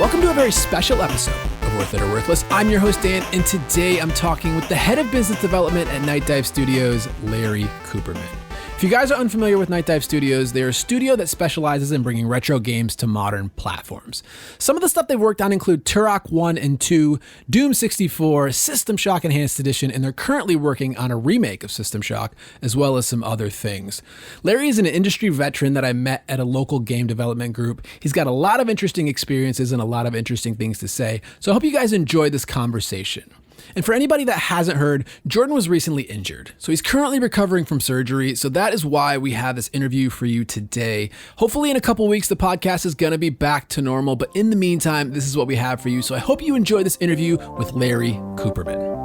Welcome to a very special episode of Worth It or Worthless. I'm your host, Dan, and today I'm talking with the head of business development at Nightdive Studios, Larry Kuperman. If you guys are unfamiliar with Nightdive Studios, they're a studio that specializes in bringing retro games to modern platforms. Some of the stuff they've worked on include Turok 1 and 2, Doom 64, System Shock Enhanced Edition, and they're currently working on a remake of System Shock, as well as some other things. Larry is an industry veteran that I met at a local game development group. He's got a lot of interesting experiences and a lot of interesting things to say, so I hope you guys enjoyed this conversation. And for anybody that hasn't heard, Jordan was recently injured. So he's currently recovering from surgery. So that is why we have this interview for you today. Hopefully in a couple weeks, the podcast is going to be back to normal. But in the meantime, this is what we have for you. So I hope you enjoy this interview with Larry Kuperman.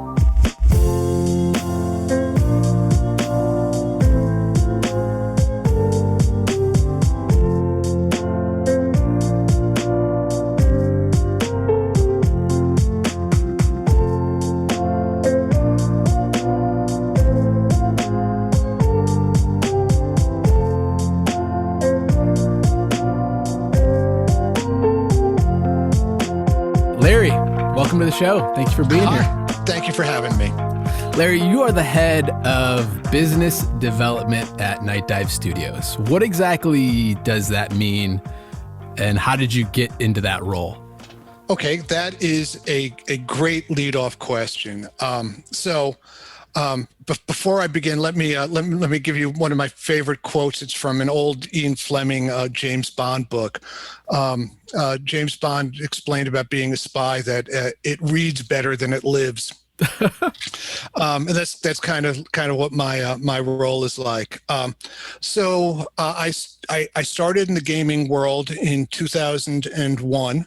Larry, welcome to the show. Thanks for being here. Thank you for having me. Larry, you are the head of business development at Nightdive Studios. What exactly does that mean, and how did you get into that role? Okay, that is a great lead-off question. Before I begin, let me give you one of my favorite quotes. It's from an old Ian Fleming James Bond book. James Bond explained about being a spy that it reads better than it lives. And that's kind of what my role is like. I started in the gaming world in 2001.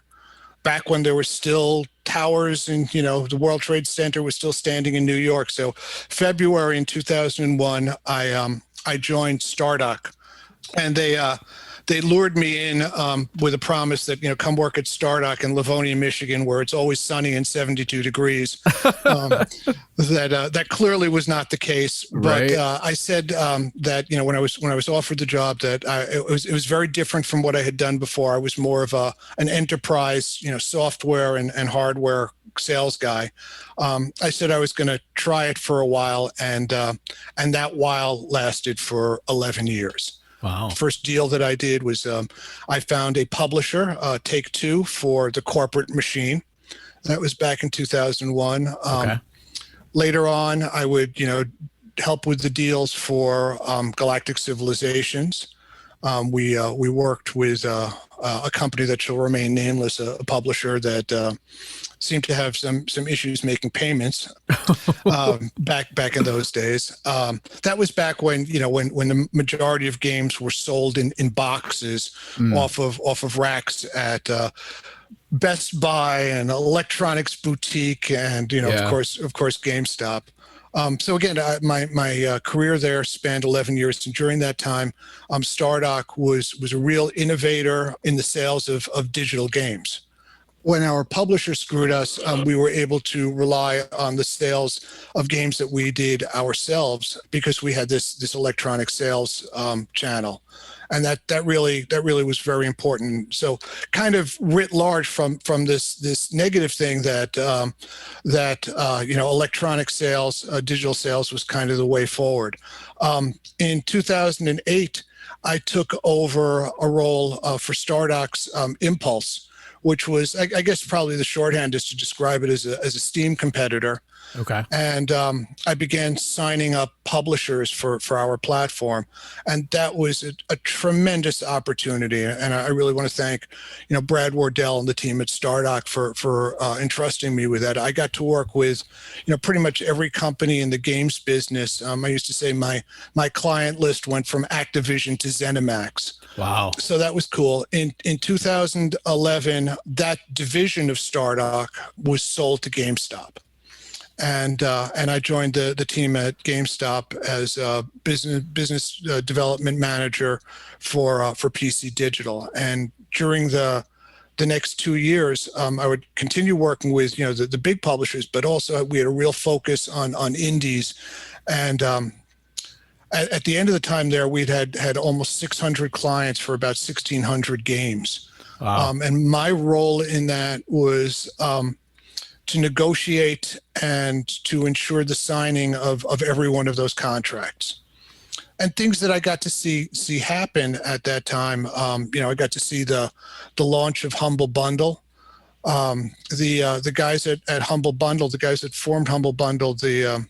Back when there were still towers and, the World Trade Center was still standing in New York. So February in 2001, I joined Stardock, and they lured me in with a promise that, come work at Stardock in Livonia, Michigan, where it's always sunny and 72 degrees. That clearly was not the case. But Right. I said that, when I was offered the job, that it was very different from what I had done before. I was more of an enterprise, software and hardware sales guy. I said I was going to try it for a while, and that while lasted for 11 years. Wow. First deal that I did was I found a publisher, Take-Two, for the corporate machine. That was back in 2001. Okay. Later on, I would, help with the deals for Galactic Civilizations. We worked with a company that shall remain nameless, a publisher that seemed to have some issues making payments back in those days. That was back when when the majority of games were sold in boxes off of racks at Best Buy and Electronics Boutique and of course GameStop. So again, my career there spanned 11 years, and during that time, Stardock was a real innovator in the sales of digital games. When our publisher screwed us, we were able to rely on the sales of games that we did ourselves because we had this electronic sales channel. And that really was very important. So, kind of writ large from this negative thing that electronic sales, digital sales was kind of the way forward. In 2008, I took over a role for Stardock's Impulse, which was, I guess, probably the shorthand is to describe it as a Steam competitor. Okay. And I began signing up publishers for our platform, and that was a tremendous opportunity. And I really want to thank, Brad Wardell and the team at Stardock for entrusting me with that. I got to work with, pretty much every company in the games business. I used to say my client list went from Activision to ZeniMax. Wow. So that was cool. In 2011, that division of Stardock was sold to GameStop. And I joined the team at GameStop as a business development manager for PC Digital. And during the next 2 years, I would continue working with the big publishers, but also we had a real focus on indies. And at the end of the time there, we'd had almost 600 clients for about 1,600 games. Wow. And my role in that was to negotiate and to ensure the signing of every one of those contracts. And things that I got to see happen at that time, I got to see the launch of Humble Bundle. The guys at Humble Bundle, the guys that formed Humble Bundle, the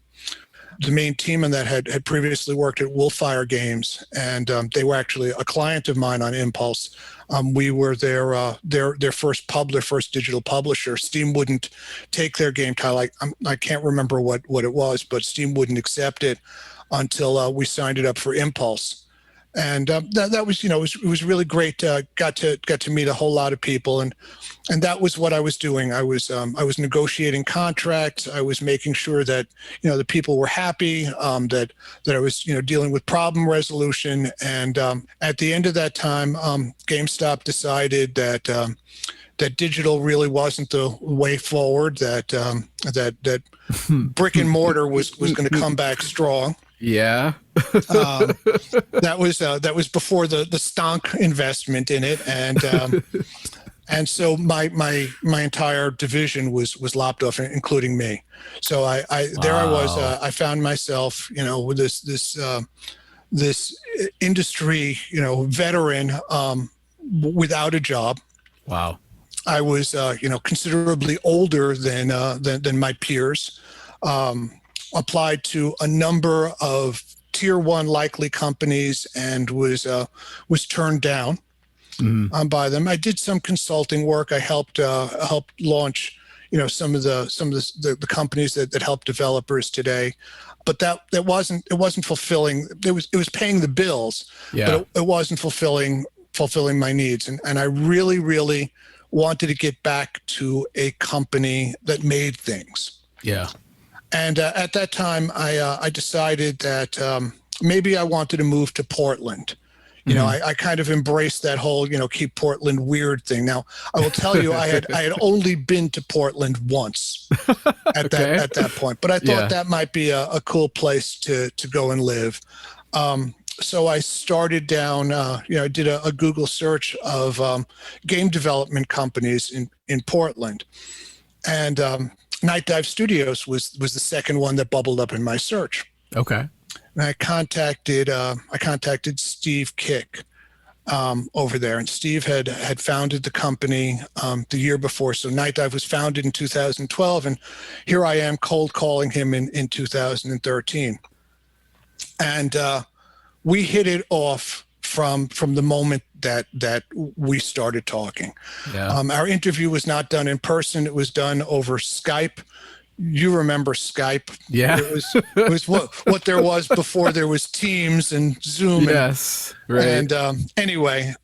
main team in that had previously worked at Wolfire Games, and they were actually a client of mine on Impulse. We were their first digital publisher. Steam wouldn't take their game title. I can't remember what it was, but Steam wouldn't accept it until we signed it up for Impulse. And that was, it was really great. Got to meet a whole lot of people, and that was what I was doing. I was negotiating contracts. I was making sure that the people were happy. That I was dealing with problem resolution. And at the end of that time, GameStop decided that digital really wasn't the way forward. That brick and mortar was going to come back strong. Yeah. That was before the stonk investment in it, and so my entire division was lopped off, including me. So I I found myself with this industry veteran without a job. Wow. I was considerably older than my peers. Applied to a number of tier one likely companies and was turned down by them. I did some consulting work. I helped launch some of the companies that help developers today, but that wasn't fulfilling. It was paying the bills, but it wasn't fulfilling my needs, and I really wanted to get back to a company that made things. Yeah. And at that time, I decided that maybe I wanted to move to Portland. I kind of embraced that whole, keep Portland weird thing. Now, I will tell you, I had only been to Portland once at that point, but I thought that might be a cool place to go and live. So I started down, I did a Google search of game development companies in Portland, and Nightdive Studios was the second one that bubbled up in my search. Okay. And I contacted Steve Kick over there, and Steve had founded the company the year before. So Nightdive was founded in 2012, and here I am cold calling him in 2013, and we hit it off from the moment that we started talking. Yeah. Our interview was not done in person. It was done over Skype. You remember Skype? Yeah. It was what there was before there was Teams and Zoom. Yes. Right. And anyway,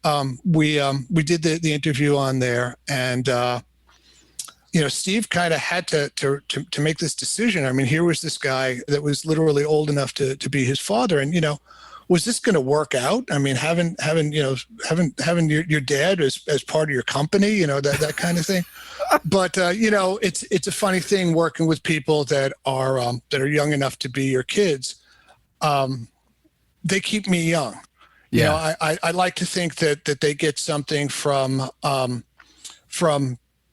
we did the interview on there, and Steve kind of had to make this decision. I mean, here was this guy that was literally old enough to be his father, and was this going to work out? I mean, having your dad as part of your company, that kind of thing. But it's a funny thing working with people that are young enough to be your kids. They keep me young. Yeah. I like to think that they get something from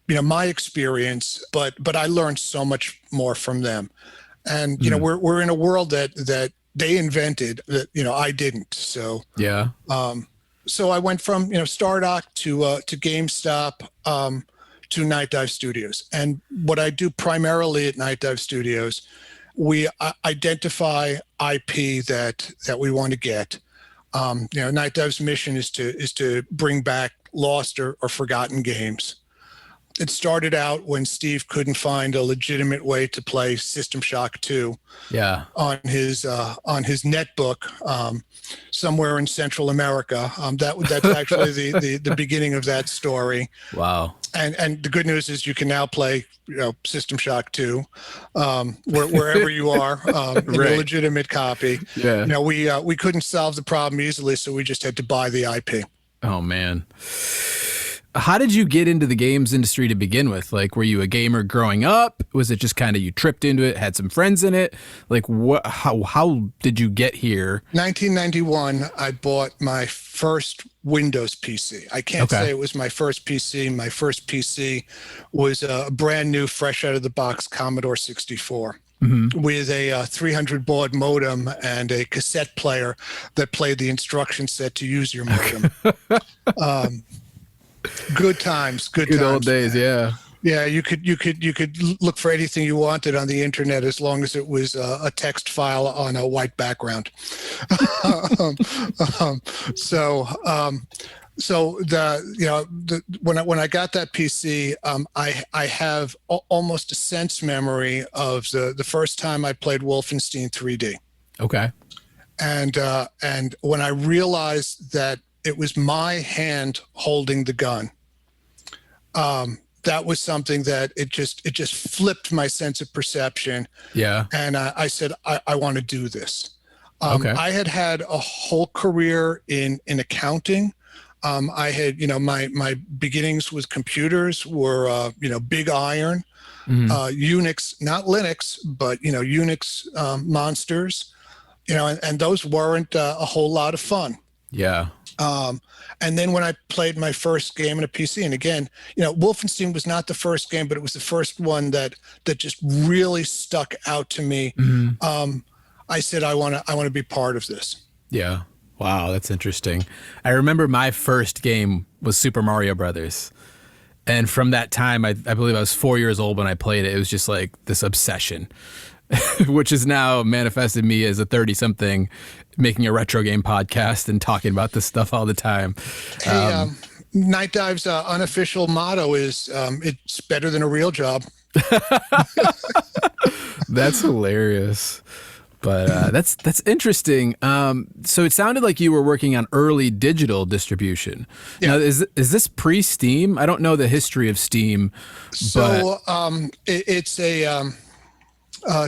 my experience, but I learned so much more from them. And we're in a world that they invented that I didn't. So yeah. So I went from Stardock to GameStop to Nightdive Studios, and what I do primarily at Nightdive Studios, we identify IP that we want to get. Nightdive's mission is to bring back lost or forgotten games. It started out when Steve couldn't find a legitimate way to play System Shock 2 on his netbook somewhere in Central America. That's actually the beginning of that story. Wow. And the good news is you can now play System Shock 2 wherever you are in a legitimate copy. Yeah. We couldn't solve the problem easily, so we just had to buy the IP. Oh man. How did you get into the games industry to begin with? Like, were you a gamer growing up? Was it just kind of you tripped into it, had some friends in it? Like, what? How did you get here? 1991, I bought my first Windows PC. I can't Okay. say it was my first PC. My first PC was a brand new, fresh out of the box Commodore 64 with a 300 baud modem and a cassette player that played the instruction set to use your modem. Good times, good Good old times. days, yeah. Yeah, you could look for anything you wanted on the internet as long as it was a text file on a white background. um, um, so so when I got that PC, I have almost a sense memory of the first time I played Wolfenstein 3D, Okay. and when I realized that it was my hand holding the gun. That was something that it just flipped my sense of perception. Yeah. And I said, I want to do this. Okay. I had a whole career in accounting. I had, my beginnings with computers were, big iron, Unix, not Linux, but, Unix monsters, and those weren't a whole lot of fun. Yeah. And then when I played my first game in a PC, and again, Wolfenstein was not the first game, but it was the first one that just really stuck out to me. I said, I want to be part of this. Yeah. Wow, that's interesting. I remember my first game was Super Mario Brothers. And from that time, I believe I was 4 years old when I played it. It was just like this obsession, which is now manifested me as a 30-something making a retro game podcast and talking about this stuff all the time. Hey, Nightdive's unofficial motto is it's better than a real job. That's hilarious. But that's interesting. So it sounded like you were working on early digital distribution. Yeah. Now, is this pre-Steam? I don't know the history of Steam. So it's a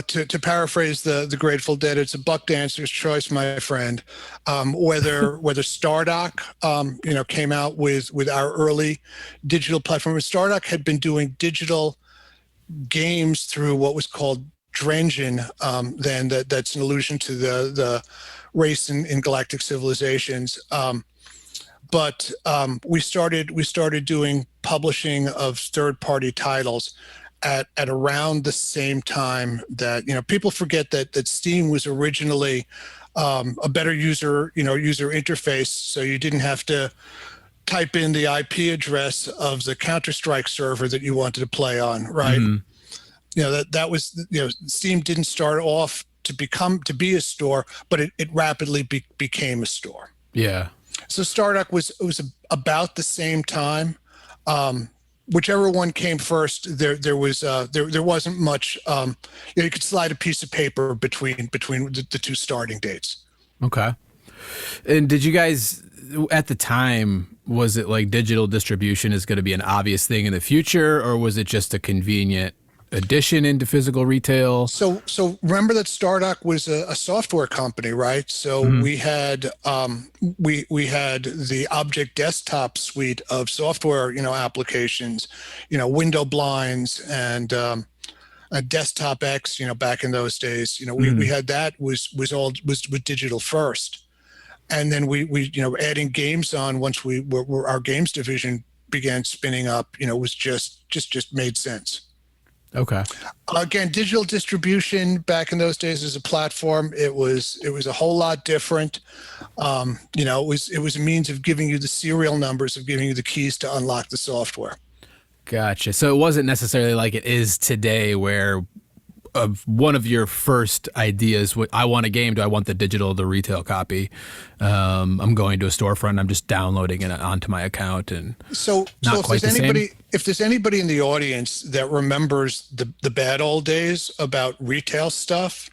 to paraphrase the Grateful Dead, it's a buck dancer's choice, my friend. Whether Stardock came out with our early digital platform. Stardock had been doing digital games through what was called Drengen, then that's an allusion to the race in galactic civilizations. But we started doing publishing of third-party titles at around the same time that people forget that Steam was originally a better user interface, so you didn't have to type in the IP address of the Counter-Strike server that you wanted to play on, right? That was Steam didn't start off to be a store, but it rapidly became a store. Yeah. So Stardock was about the same time. Whichever one came first, there wasn't much. You could slide a piece of paper between the two starting dates. Okay. And did you guys at the time, was it like digital distribution is going to be an obvious thing in the future, or was it just a convenient addition into physical retail? So remember that Stardock was a software company, right? So we had we had the Object Desktop suite of software, applications, window blinds and a Desktop X, back in those days. We had that was digital first, and then we adding games on once our games division began spinning up. Was just made sense. Okay. Again, digital distribution back in those days as a platform, it was a whole lot different. It was a means of giving you the serial numbers, of giving you the keys to unlock the software. Gotcha. So it wasn't necessarily like it is today, where one of your first ideas, I want a game, do I want the digital, the retail copy? I'm going to a storefront, I'm just downloading it onto my account, and if there's anybody in the audience that remembers the bad old days about retail stuff,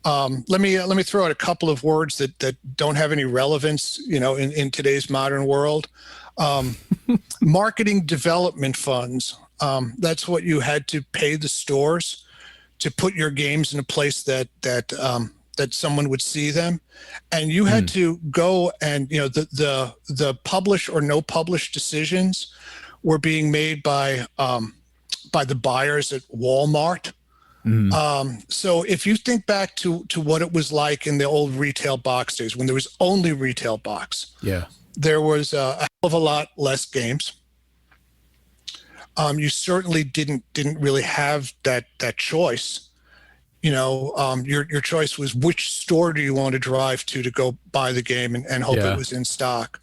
let me throw out a couple of words that don't have any relevance, in today's modern world. Marketing development funds. That's what you had to pay the stores to put your games in a place that someone would see them, and you had to go and the publish or no publish decisions were being made by the buyers at Walmart. So if you think back to what it was like in the old retail box days when there was only retail box, there was a hell of a lot less games. You certainly didn't really have that choice. Your choice was which store do you want to drive to go buy the game and hope it was in stock.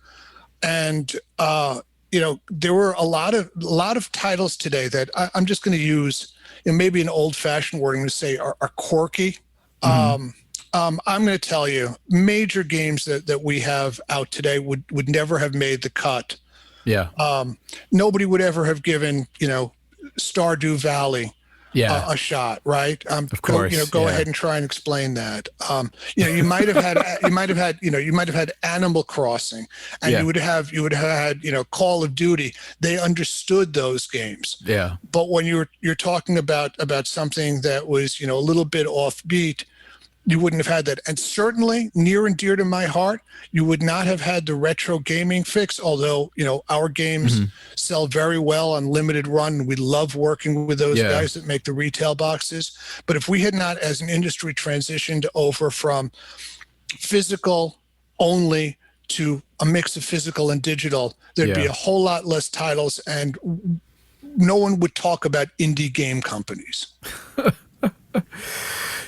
And there were a lot of titles today that I'm just going to use, maybe an old-fashioned word, I'm going to say are quirky. I'm going to tell you, major games that we have out today would never have made the cut. Nobody would ever have given Stardew Valley a shot, right? Of course. Go ahead and try and explain that. You might have had Animal Crossing, and you would have had Call of Duty. They understood those games. But when you're talking about something that was a little bit offbeat, you wouldn't have had that. And certainly, near and dear to my heart, you would not have had the retro gaming fix, although, our games sell very well on limited run. We love working with those guys that make the retail boxes. But if we had not, as an industry, transitioned over from physical only to a mix of physical and digital, there'd be a whole lot less titles, and no one would talk about indie game companies.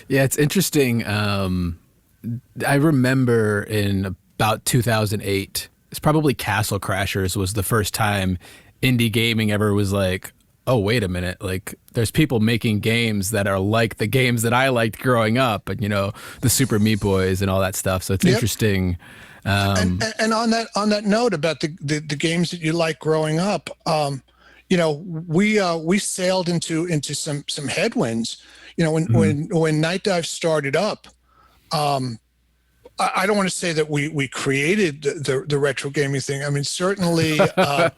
Yeah, it's interesting. I remember in about 2008, it's probably Castle Crashers was the first time indie gaming ever was like, oh, wait a minute. Like, there's people making games that are like the games that I liked growing up, and the Super Meat Boys and all that stuff. So it's interesting. And on that note about the games that you like growing up, we sailed into some headwinds. When Nightdive started up, I don't want to say that we created the retro gaming thing. I mean, certainly, a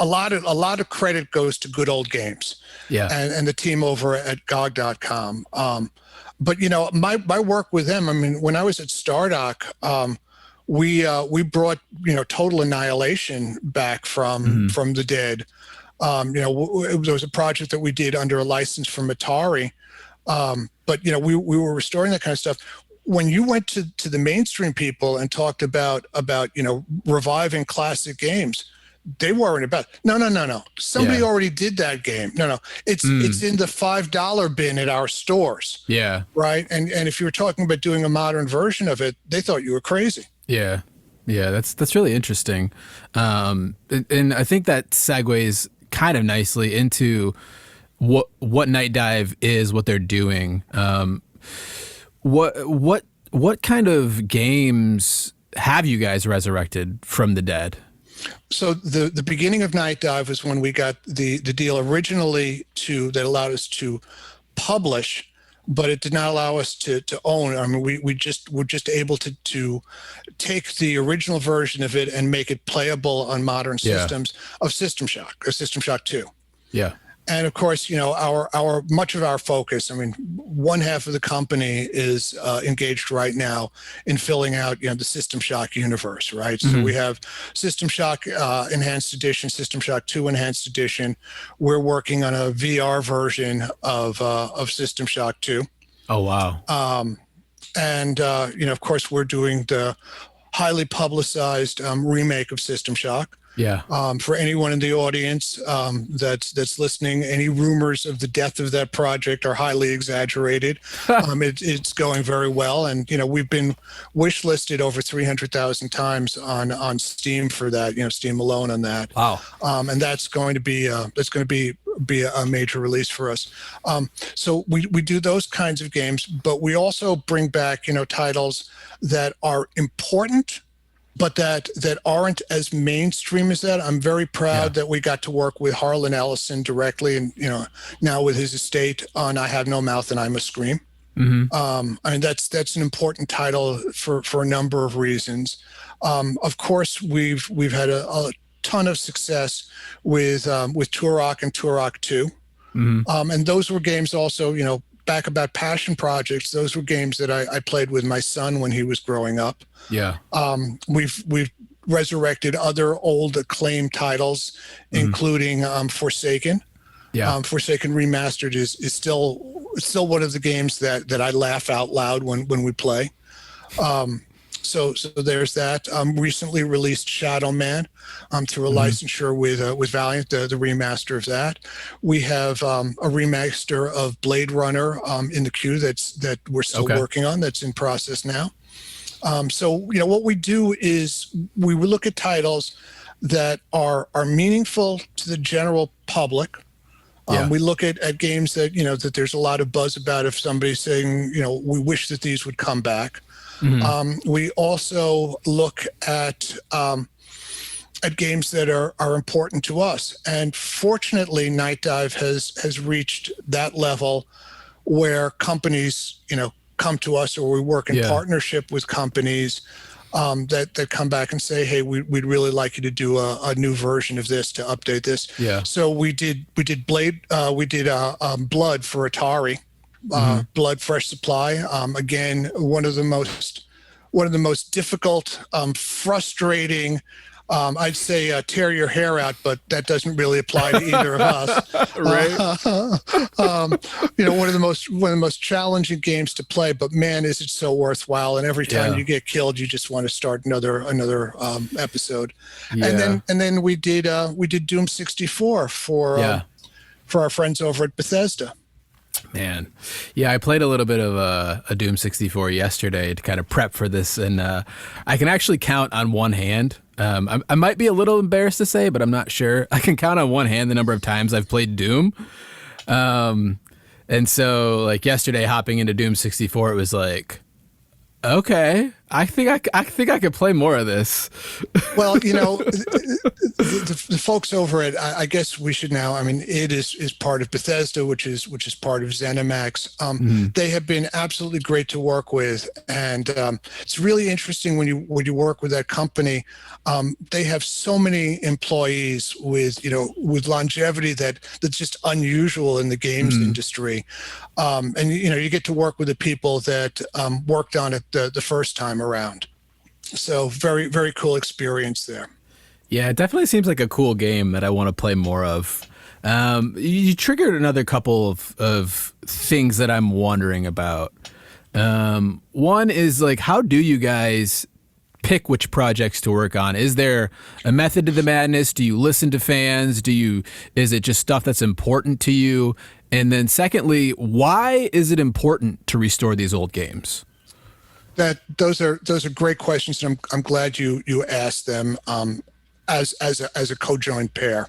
lot of credit goes to Good Old Games, and the team over at GOG.com. But my work with them. I mean, when I was at Stardock, we brought Total Annihilation back from the dead. There was a project that we did under a license from Atari, but we were restoring that kind of stuff. When you went to the mainstream people and talked about reviving classic games, they weren't about no. Somebody already did that game. No, it's in the $5 bin at our stores. Yeah, right. And if you were talking about doing a modern version of it, they thought you were crazy. Yeah, that's really interesting, and I think that segues kind of nicely into what Nightdive is, what they're doing. What kind of games have you guys resurrected from the dead? So the beginning of Nightdive was when we got the deal originally that allowed us to publish, but it did not allow us to own. I mean, we were just able to take the original version of it and make it playable on modern systems of System Shock or System Shock 2. Yeah. And of course, our much of our focus, I mean, one half of the company is engaged right now in filling out, the System Shock universe, right? So we have System Shock Enhanced Edition, System Shock 2 Enhanced Edition. We're working on a VR version of System Shock 2. Oh, wow. And of course, we're doing the highly publicized remake of System Shock. Yeah. For anyone in the audience that's listening, any rumors of the death of that project are highly exaggerated. It's going very well, and we've been wish listed over 300,000 times on Steam for that. Steam alone on that. Wow. And that's going to be a major release for us. So we do those kinds of games, but we also bring back titles that are important, but that aren't as mainstream as that. I'm very proud that we got to work with Harlan Ellison directly, and now with his estate on "I Have No Mouth and I Must Scream." I mean, that's an important title for a number of reasons. Of course, we've had a ton of success with Turok and Turok 2. And those were games also, back about passion projects, those were games that I played with my son when he was growing up. Yeah. We've resurrected other old acclaimed titles, including Forsaken. Yeah. Forsaken Remastered is still one of the games that I laugh out loud when we play. So there's that. Recently released Shadow Man through a licensure with Valiant, the remaster of that. We have a remaster of Blade Runner in the queue that we're still working on. That's in process now. So what we do is we look at titles that are meaningful to the general public. We look at games that that there's a lot of buzz about. If somebody's saying we wish that these would come back. We also look at games that are important to us, and fortunately, Nightdive has reached that level where companies come to us, or we work in partnership with companies that come back and say, hey, we'd really like you to do a new version of this, to update this. Yeah. So we did Blood for Atari. Blood Fresh Supply. Again, one of the most difficult, frustrating. I'd say tear your hair out, but that doesn't really apply to either of us. Right. One of the most challenging games to play, but man, is it so worthwhile! And every time you get killed, you just want to start another episode. Yeah. And then we did Doom 64 for our friends over at Bethesda. Man, yeah, I played a little bit of a Doom 64 yesterday to kind of prep for this, and I can actually count on one hand. I might be a little embarrassed to say, but I'm not sure. I can count on one hand the number of times I've played Doom. And so, like yesterday, hopping into Doom 64, it was like, okay, I think I could play more of this. Well, the folks over at, I guess we should now, I mean, it is part of Bethesda, which is part of ZeniMax. They have been absolutely great to work with, and it's really interesting when you work with that company. They have so many employees with longevity that's just unusual in the games industry. And you get to work with the people that worked on it the first time around. So very, very cool experience there. Yeah, it definitely seems like a cool game that I want to play more of. You triggered another couple of things that I'm wondering about. One is like, how do you guys pick which projects to work on? Is there a method to the madness? Do you listen to fans? Is it just stuff that's important to you? And then secondly, why is it important to restore these old games? Those are great questions, and I'm glad you asked them as a co-joined pair.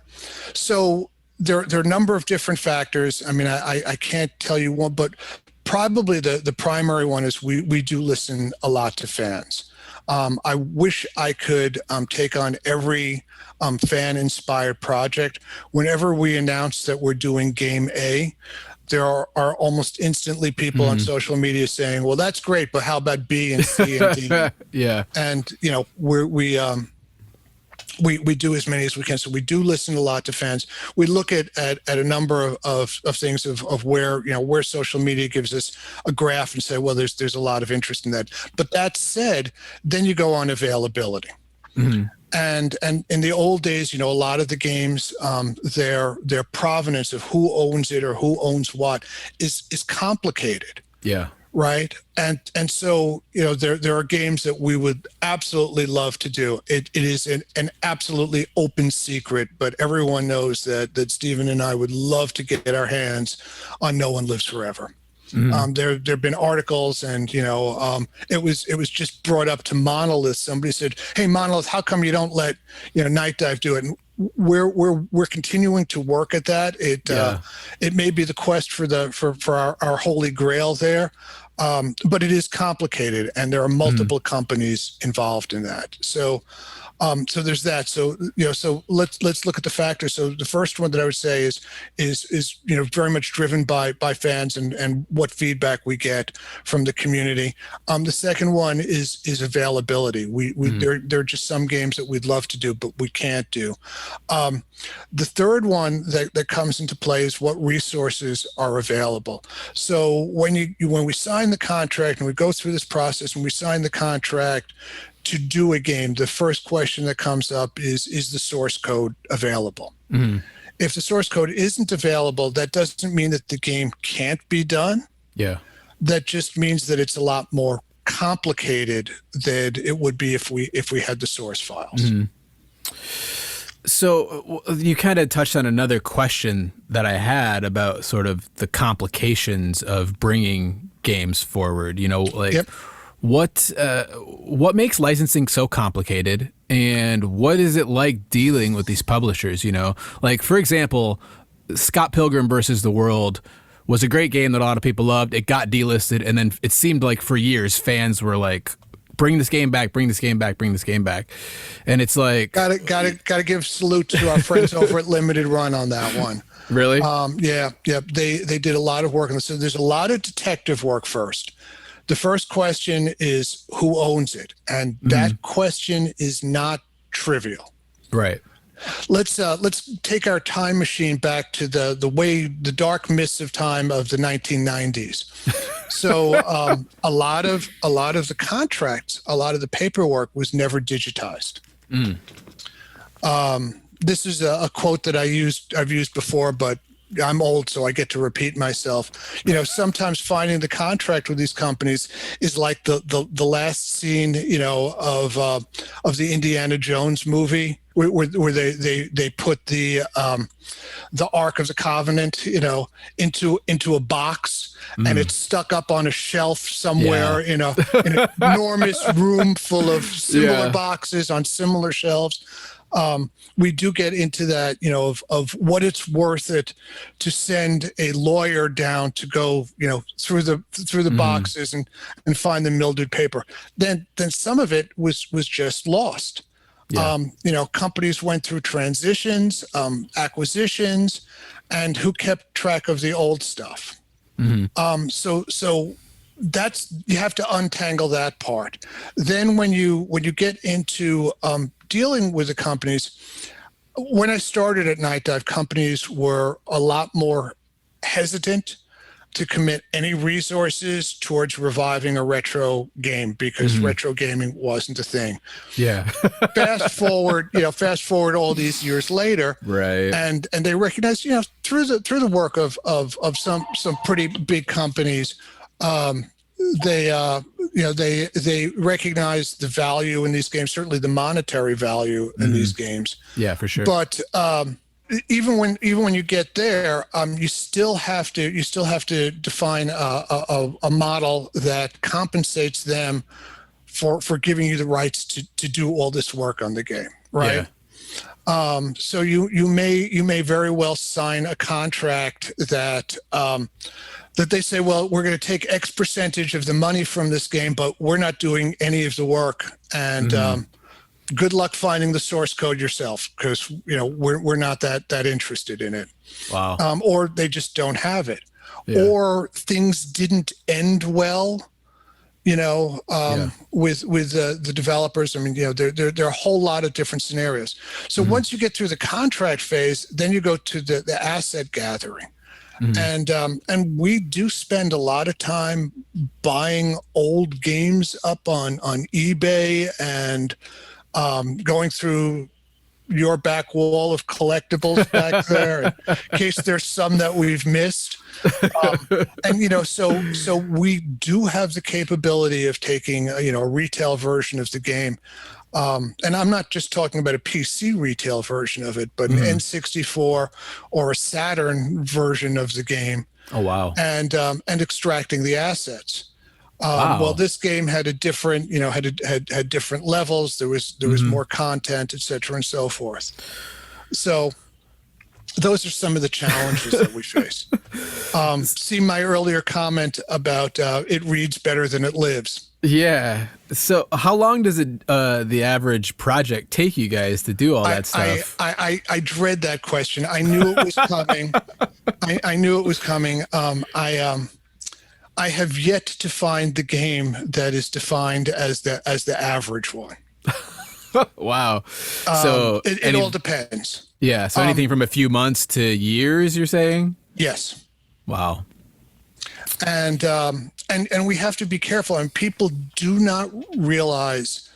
So there are a number of different factors. I mean, I can't tell you one, but probably the primary one is we do listen a lot to fans. I wish I could take on every fan-inspired project. Whenever we announce that we're doing Game A, there are almost instantly people on social media saying, well, that's great, but how about B and C and D? Yeah. And, we do as many as we can. So we do listen a lot to fans. We look at a number of things of where social media gives us a graph and say, well, there's a lot of interest in that. But that said, then you go on availability. And in the old days, a lot of the games, their provenance of who owns it or who owns what is complicated. Yeah. Right. And so, there are games that we would absolutely love to do. It is an absolutely open secret, but everyone knows that Stephen and I would love to get our hands on No One Lives Forever. There have been articles, and it was just brought up to Monolith. Somebody said, "Hey, Monolith, how come you don't let Nightdive do it?" And we're continuing to work at that. It may be the quest for our holy grail there, but it is complicated, and there are multiple companies involved in that. So So there's that. So so let's look at the factors. So the first one that I would say is very much driven by fans and what feedback we get from the community. The second one is availability. There are just some games that we'd love to do, but we can't do. The third one that comes into play is what resources are available. So when we sign the contract and we go through this process and we sign the contract to do a game, the first question that comes up is the source code available? Mm-hmm. If the source code isn't available, that doesn't mean that the game can't be done. Yeah. That just means that it's a lot more complicated than it would be if we had the source files. Mm-hmm. So you kind of touched on another question that I had about sort of the complications of bringing games forward. Yep. What makes licensing so complicated, and what is it like dealing with these publishers? Like, for example, Scott Pilgrim versus the World was a great game that a lot of people loved. It got delisted, and then it seemed like for years fans were like, bring this game back, bring this game back, bring this game back. And it's like, gotta give salute to our friends over at Limited Run on that one. Really? Yeah. They did a lot of work on this. So there's a lot of detective work first. The first question is who owns it, and that question is not trivial. Right. Let's take our time machine back to the dark mists of time of the 1990s. So a lot of the contracts, a lot of the paperwork was never digitized. This is a quote that I've used before, but I'm old, so I get to repeat myself. Sometimes finding the contract with these companies is like the last scene, of the Indiana Jones movie, where they put the Ark of the Covenant, into a box, and it's stuck up on a shelf somewhere in an enormous room full of similar boxes on similar shelves. We do get into that, of what it's worth it to send a lawyer down to go, through the boxes and find the mildewed paper. Then some of it was just lost. Yeah. Companies went through transitions, acquisitions, and who kept track of the old stuff. Mm-hmm. So that's, you have to untangle that part. Then when you get into dealing with the companies, when I started at Nightdive, companies were a lot more hesitant to commit any resources towards reviving a retro game because retro gaming wasn't a thing. Yeah. fast forward all these years later, right? And they recognize, through the work of some pretty big companies, they recognize the value in these games, certainly the monetary value in these games. Yeah, for sure. But even when you get there, you still have to define a model that compensates them for giving you the rights to do all this work on the game, right? Yeah. So you may very well sign a contract that they say, well, we're going to take X percentage of the money from this game, but we're not doing any of the work. And good luck finding the source code yourself, because we're not that interested in it. Wow. Or they just don't have it. Yeah. Or things didn't end well. With the developers. I mean, there are a whole lot of different scenarios. So once you get through the contract phase, then you go to the asset gathering. And we do spend a lot of time buying old games up on eBay and going through your back wall of collectibles back there in case there's some that we've missed. So we do have the capability of taking a retail version of the game. And I'm not just talking about a PC retail version of it, but an N64 or a Saturn version of the game. Oh, wow. And extracting the assets. Wow. Well, this game had a different, had different levels. There was more content, et cetera, and so forth. So those are some of the challenges that we face. See my earlier comment about it reads better than it lives. Yeah. So how long does the average project take you guys to do all that stuff? I dread that question. I knew it was coming. I knew it was coming. I have yet to find the game that is defined as the average one. Wow. So it all depends. Yeah. So anything from a few months to years, you're saying? Yes. Wow. And we have to be careful, and people do not realize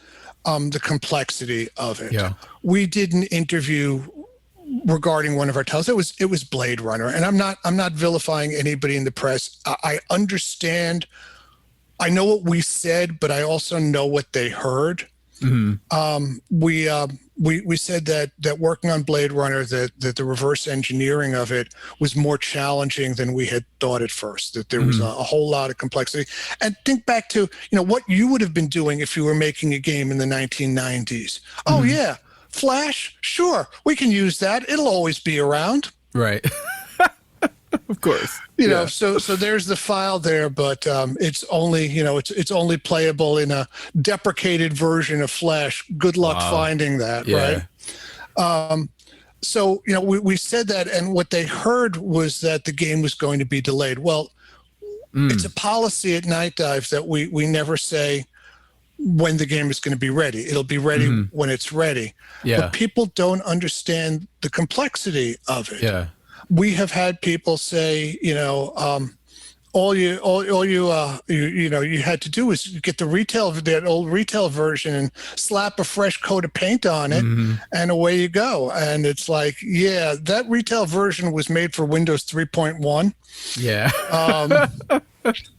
the complexity of it. Yeah. We did an interview regarding one of our titles. It was Blade Runner, and I'm not vilifying anybody in the press. I understand. I know what we said, but I also know what they heard. Mm-hmm. We said that working on Blade Runner, that the reverse engineering of it was more challenging than we had thought at first, that there was a whole lot of complexity. And think back to, what you would have been doing if you were making a game in the 1990s. Oh yeah, Flash, sure, we can use that. It'll always be around. Right. Of course. So there's the file there, but it's only, it's only playable in a deprecated version of Flash. Good luck finding that, right? So, we said that, and what they heard was that the game was going to be delayed. Well, it's a policy at Nightdive that we never say when the game is going to be ready. It'll be ready when it's ready. Yeah. But people don't understand the complexity of it. Yeah. We have had people say, all you had to do was get that old retail version and slap a fresh coat of paint on it, and away you go. And it's like, yeah, that retail version was made for Windows 3.1. Yeah.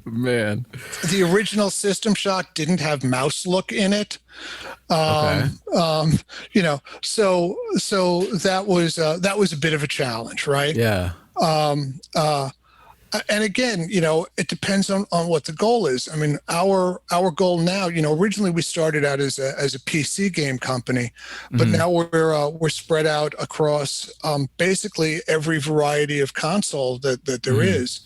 Man, the original System Shock didn't have mouse look in it. So that was a bit of a challenge, right? Yeah. And again, it depends on what the goal is. I mean, our goal now, originally we started out as a PC game company, but now we're spread out across basically every variety of console that there is.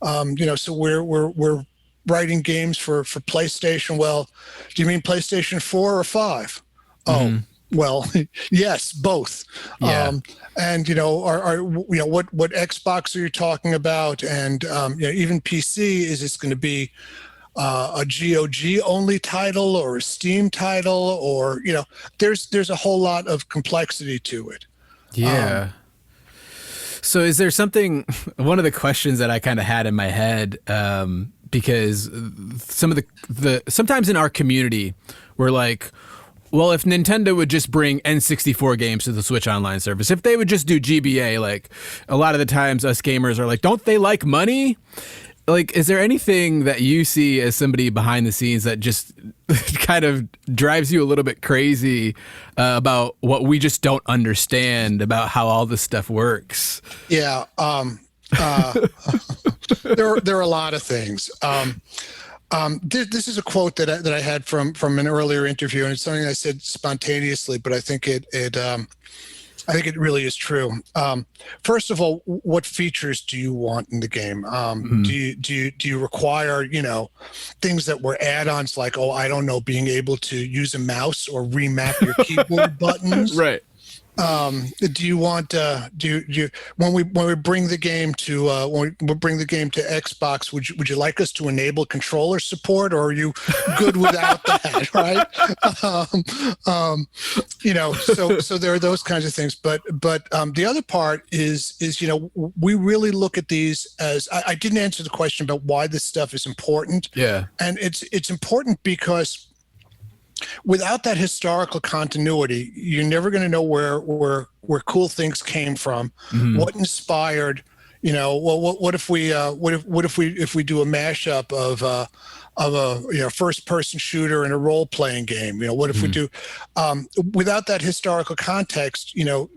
So we're writing games for PlayStation. Well, do you mean PlayStation 4 or 5? Oh, well, yes, both. Yeah. And what Xbox are you talking about? And even PC, is this going to be a GOG only title or a Steam title, or there's a whole lot of complexity to it. Yeah. So is there something, one of the questions that I kind of had in my head, because some of sometimes in our community, we're like, well, if Nintendo would just bring N64 games to the Switch Online service, if they would just do GBA, like a lot of the times us gamers are like, don't they like money? Like, is there anything that you see as somebody behind the scenes that just kind of drives you a little bit crazy about what we just don't understand about how all this stuff works? Yeah. There are a lot of things. This is a quote that I had from an earlier interview, and it's something I said spontaneously, but I think it really is true. First of all, what features do you want in the game? Do you require, things that were add-ons like, being able to use a mouse or remap your keyboard buttons? Right. Do you want when we bring the game to Xbox, would you like us to enable controller support, or are you good without that? Right. So there are those kinds of things, but the other part is we really look at these as, I didn't answer the question about why this stuff is important. Yeah. And it's important because without that historical continuity, you're never going to know where cool things came from, what inspired. What if we do a mashup of a first person shooter and a role playing game? What if we do without that historical context? You're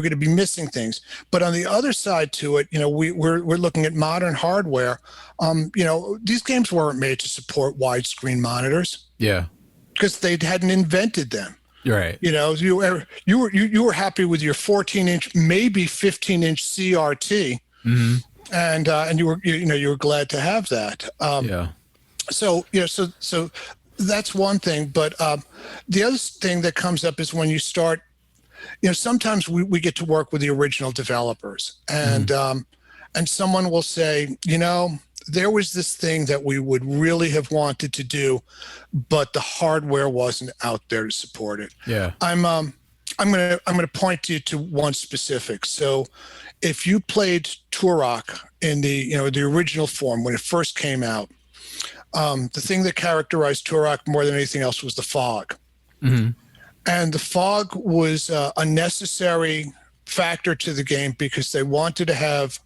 going to be missing things. But on the other side to it, we're looking at modern hardware. These games weren't made to support widescreen monitors. Yeah. Because they hadn't invented them. Right. You were happy with your 14-inch, maybe 15-inch CRT, and you were glad to have that. So so that's one thing. But the other thing that comes up is when you start, sometimes we get to work with the original developers, and someone will say, there was this thing that we would really have wanted to do, but the hardware wasn't out there to support it. Yeah. I'm gonna point you to one specific. So if you played Turok in the original form when it first came out, the thing that characterized Turok more than anything else was the fog. Mm-hmm. And the fog was a necessary factor to the game because they wanted to have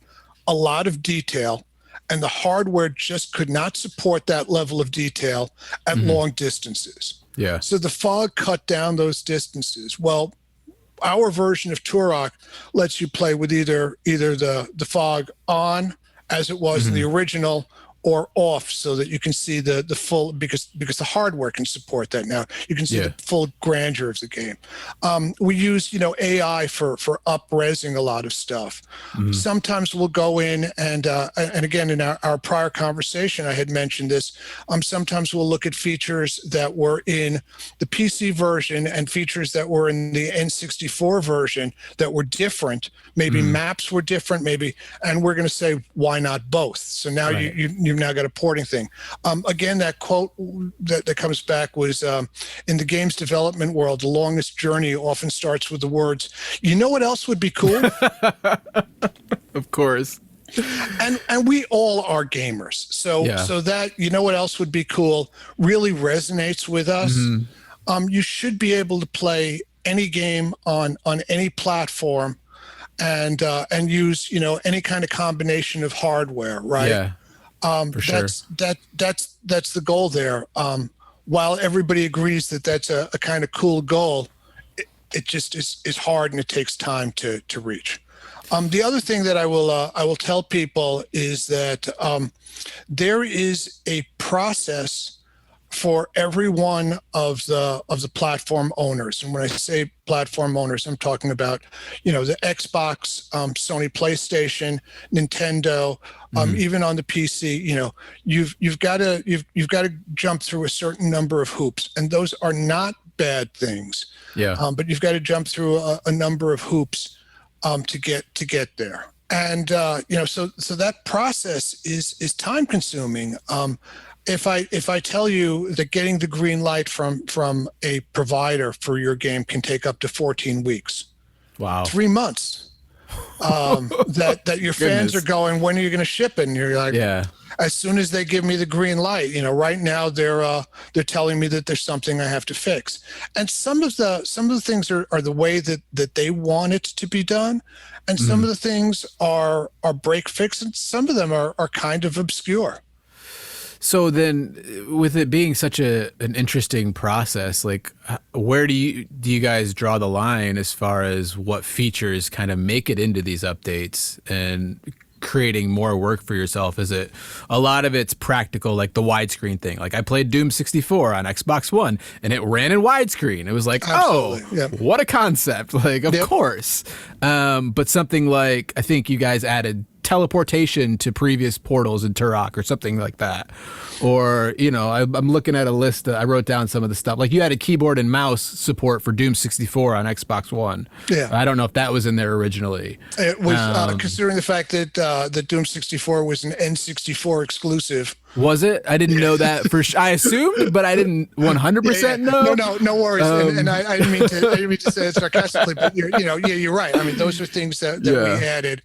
a lot of detail, and the hardware just could not support that level of detail at long distances. Yeah. So the fog cut down those distances. Well, our version of Turok lets you play with either the fog on, as it was in the original, or off, so that you can see the full, because the hardware can support that now. You can see the full grandeur of the game. We use AI for up-resing a lot of stuff. Sometimes we'll go in and again, in our prior conversation, I had mentioned this. Sometimes we'll look at features that were in the PC version and features that were in the N64 version that were different. Maybe maps were different, and we're going to say, why not both? So now you've now got a porting thing. Again, that quote that comes back was, in the games development world, the longest journey often starts with the words, you know what else would be cool? Of course. And we all are gamers. So that, you know what else would be cool, really resonates with us. You should be able to play any game on any platform and use any kind of combination of hardware, right? Yeah. For sure. That's the goal there. While everybody agrees that that's a kind of cool goal, it just is hard, and it takes time to reach. The other thing that I will tell people is that there is a process for every one of the platform owners. And when I say platform owners, I'm talking about, the Xbox, Sony PlayStation, Nintendo, even on the PC. You've got to jump through a certain number of hoops, and those are not bad things. Yeah. But you've got to jump through a number of hoops to get there. And so that process is time consuming. If I tell you that getting the green light from a provider for your game can take up to 14 weeks, wow, 3 months, that your fans are going, when are you going to ship it? And you're like, as soon as they give me the green light. Right now they're telling me that there's something I have to fix, and some of the things are the way that they want it to be done, and some of the things are break fix, and some of them are kind of obscure. So then, with it being such an interesting process, like, where do you guys draw the line as far as what features kind of make it into these updates and creating more work for yourself? Is it a lot of it's practical, like the widescreen thing? Like, I played Doom 64 on Xbox One and it ran in widescreen. It was like, what a concept. Like, of course. But something like, I think you guys added teleportation to previous portals in Turok or something like that. Or, I'm looking at a list. I wrote down some of the stuff. Like, you had a keyboard and mouse support for Doom 64 on Xbox One. Yeah. I don't know if that was in there originally. It was, considering the fact that Doom 64 was an N64 exclusive. Was it? I didn't know that for sure. I assumed, but I didn't 100% know. No worries. And I didn't mean to say it sarcastically, but you're right. I mean, those are things that we added.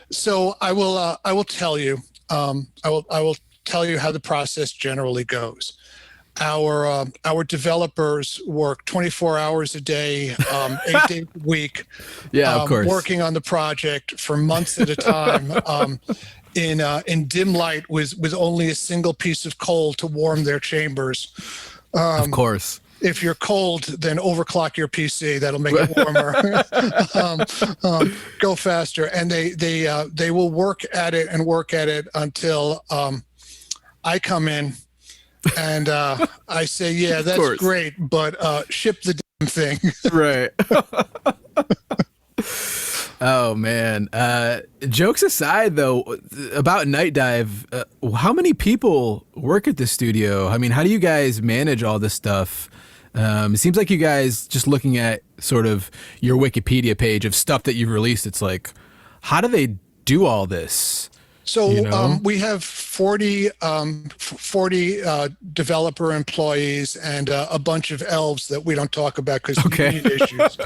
So I will tell you. I will tell you how the process generally goes. Our developers work 24 hours a day, 8 days a week. Yeah, of course. Working on the project for months at a time. In dim light with only a single piece of coal to warm their chambers. Of course. If you're cold, then overclock your PC. That'll make it warmer. Go faster, and they will work at it until I come in and I say, yeah, that's great, but ship the damn thing. Right. Oh man. Jokes aside, though, about Nightdive, how many people work at the studio? I mean, how do you guys manage all this stuff? It seems like you guys, just looking at sort of your Wikipedia page of stuff that you've released, it's like, how do they do all this? So You know? we have 40 developer employees and a bunch of elves that we don't talk about because need issues,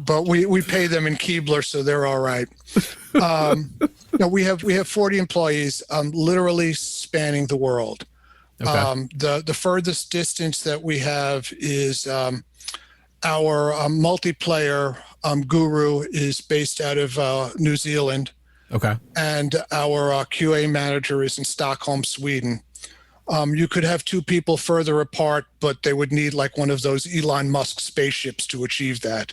but we pay them in Keebler, so they're all right. No, we have 40 employees, literally spanning the world. Okay. The furthest distance that we have is our multiplayer guru is based out of New Zealand. Okay. And our QA manager is in Stockholm, Sweden. You could have two people further apart, but they would need like one of those Elon Musk spaceships to achieve that.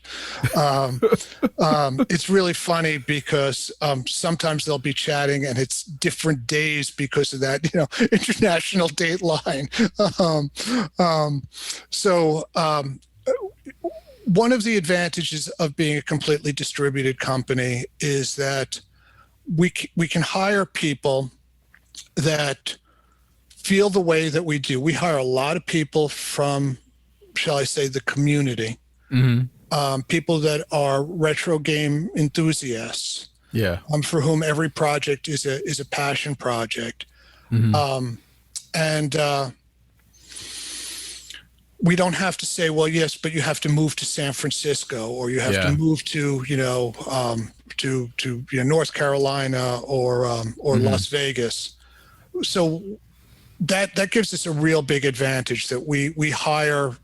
It's really funny because sometimes they'll be chatting and it's different days because of that, international date line. One of the advantages of being a completely distributed company is that we can hire people that feel the way that we do. We hire a lot of people from, shall I say, the community. Mm-hmm. People that are retro game enthusiasts. Yeah. For whom every project is a passion project. Mm-hmm. We don't have to say, well, yes, but you have to move to San Francisco, or you have to move to, to North Carolina or mm-hmm. Las Vegas. So that gives us a real big advantage that we hire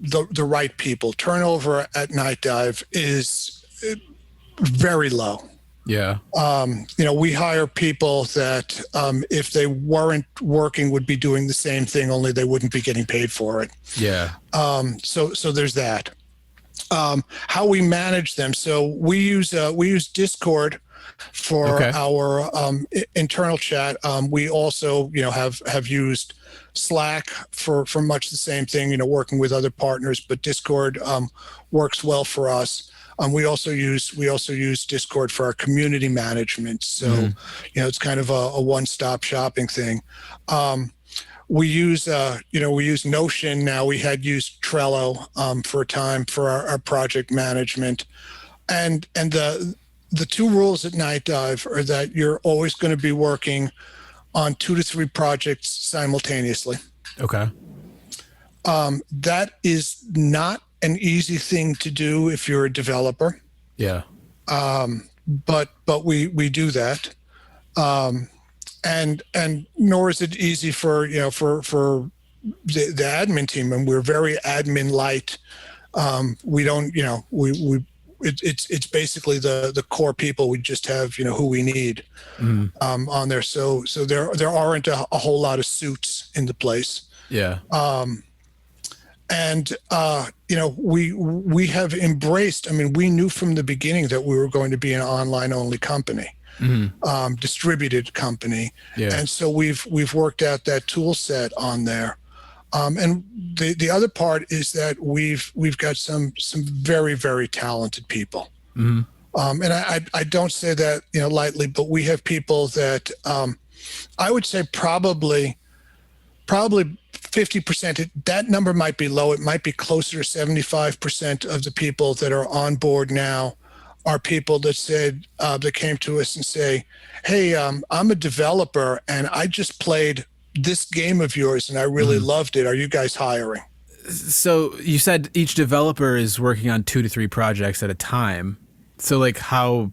the right people. Turnover at Nightdive is very low. Yeah. We hire people that if they weren't working would be doing the same thing, only they wouldn't be getting paid for it. Yeah. So there's that. How we manage them. So we use Discord for our internal chat. We also, have used Slack for much the same thing, working with other partners, but Discord works well for us. We also use Discord for our community management. So, it's kind of a one-stop shopping thing. We use Notion now. We had used Trello for a time for our project management, and the two rules at Nightdive are that you're always going to be working on 2 to 3 projects simultaneously. Okay. That is not an easy thing to do if you're a developer. Yeah. But we do that. And nor is it easy for the admin team, and we're very admin light. We don't, it's basically the core people. We just have, who we need on there. So there aren't a whole lot of suits in the place. Yeah. We have embraced, we knew from the beginning that we were going to be an online only company, distributed company. Yeah. And so we've worked out that tool set on there. And the other part is that we've got some very, very talented people. Mm-hmm. And I don't say that, lightly, but we have people that I would say probably 50%, that number might be low. It might be closer to 75% of the people that are on board now are people that said, that came to us and say, hey, I'm a developer and I just played this game of yours and I really loved it. Are you guys hiring? So you said each developer is working on 2 to 3 projects at a time. So like how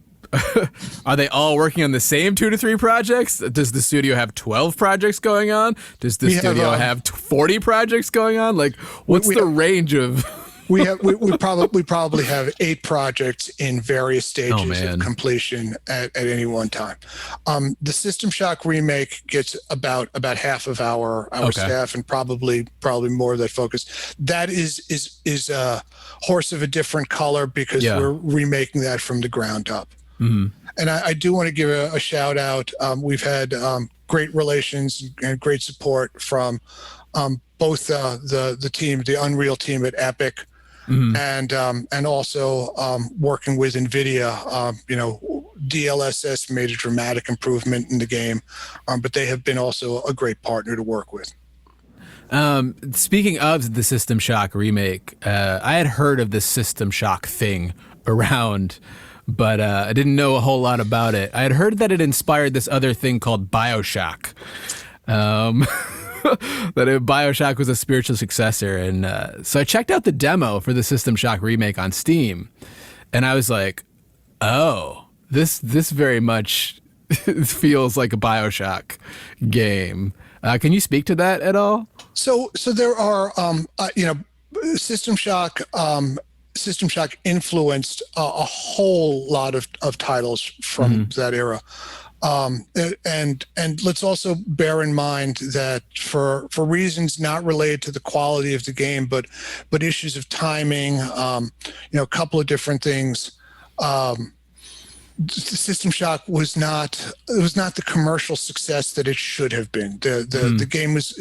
are they all working on the same 2 to 3 projects? Does the studio have 12 projects going on? Does the studio have 40 projects going on? Like what's the range of we probably have 8 projects in various stages of completion at any one time. The System Shock remake gets about half of our staff, and probably more of that focus. That is a horse of a different color because we're remaking that from the ground up. Mm-hmm. And I do want to give a shout out. We've had great relations and great support from both the team, the Unreal team at Epic, and also working with NVIDIA. DLSS made a dramatic improvement in the game, but they have been also a great partner to work with. Speaking of the System Shock remake, I had heard of this System Shock thing around, but I didn't know a whole lot about it. I had heard that it inspired this other thing called BioShock. That BioShock was a spiritual successor. And so I checked out the demo for the System Shock remake on Steam, and I was like, oh, this very much feels like a BioShock game. Can you speak to that at all? So there are, System Shock. System Shock influenced a whole lot of titles from that era. And let's also bear in mind that for reasons not related to the quality of the game, but issues of timing, a couple of different things. System Shock was not the commercial success that it should have been. The game was